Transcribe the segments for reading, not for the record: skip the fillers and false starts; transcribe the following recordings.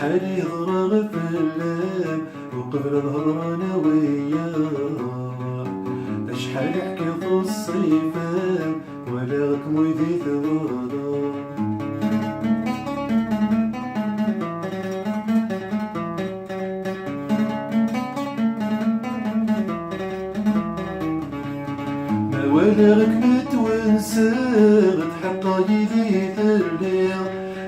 شحال يهضر في اللام وقبل الهضرة انا وياه، شحال يحكي في الصيفان ولا غكمو يدي ثواضا. ما ولا ركبت ونسى تحقا يدي ثليا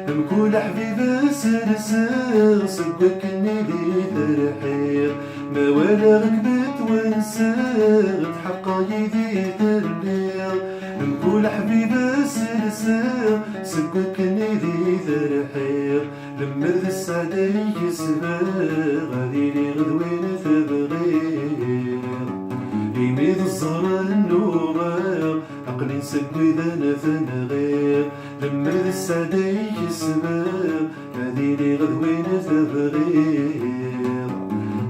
مكول حبيبة سلسل صدق النيلي ترحير. ما ولا ركبت ونسيت حقا يدي ثليا مكول حبيبة سلسل صدق النيلي ترحير. لما ذا السعدة يسبق غادي لي غدوين تبغير يميد الزهرة النوغير عقلي نسقي ذا نفن غير. لما ذا السعدة يسبق غادي لي غدوين تبغير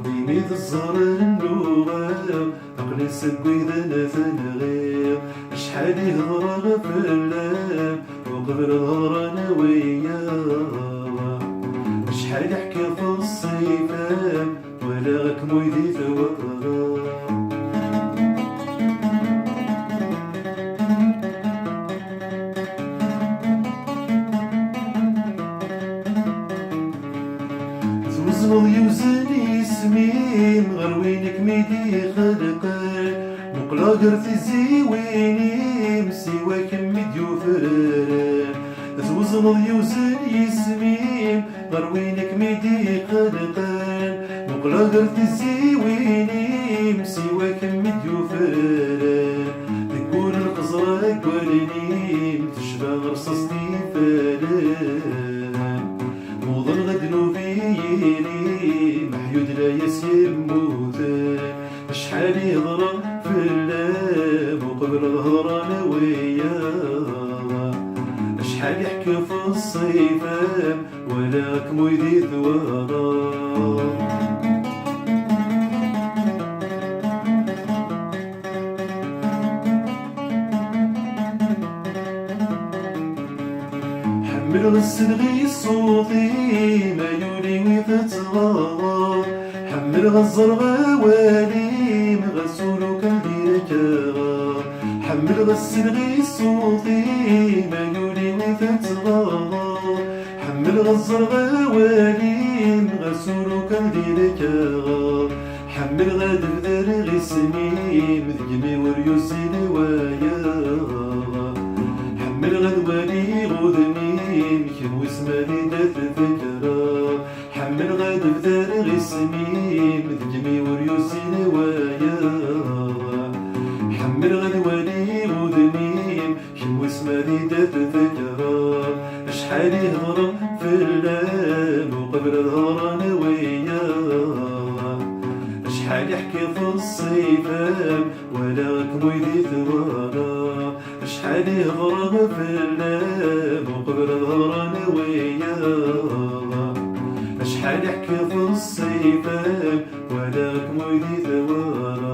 يميد الزهرة النوغير عقلي نسقي ذا نفن غير. شحال يهضر في اللام وقبل الهضرة انا وياه، شحال يحكي في الصيفان ولا غكمو يدي ثواضا. توزن يوزن يسمين غير وينك ميدي خلقان مقلا قرث الزيويني مسيواك مديو فران. توزن يوزن يسمين غير وينك ميدي خلقان مقلا قرث الزيويني مسيواك مديو فران. تقول القزرة قولني تشبه رصاصتي فلان موضن غدنو فيني محيود لا يسيم موتان. شحال يهضر في اللام وقبل الهضرة انا وياه، شحال يحكي في الصيفان ولا كمو يدي ثواضا. حمل غسل صوتي ما يولي ويفتغى، حمل غزر غوالي مغسولو كالدير كاغا. حمل غسل صوتي ما يولي ويفتغى، حمل غزر غوالي مغسولو كالدير كاغا. حمل غاد بدار غسني مذقني وريوسي نوايا، حمل غدواني غودني كان واسماني دات الذكرى. حمل غاد بدار غسني مذقني وريوسي نوايا، حمل غدواني غودني كان واسماني دات الذكرى. شحال يهضر في اللام وقبل الهضرة انا وياه، شحال يحكي في الصيفان ولا غكمو يدي ثواضا. شحال يهضر في اللام وقبل الهضرة انا وياه، شحال يحكي في الصيفان ولا غكمو يدي ثواضا.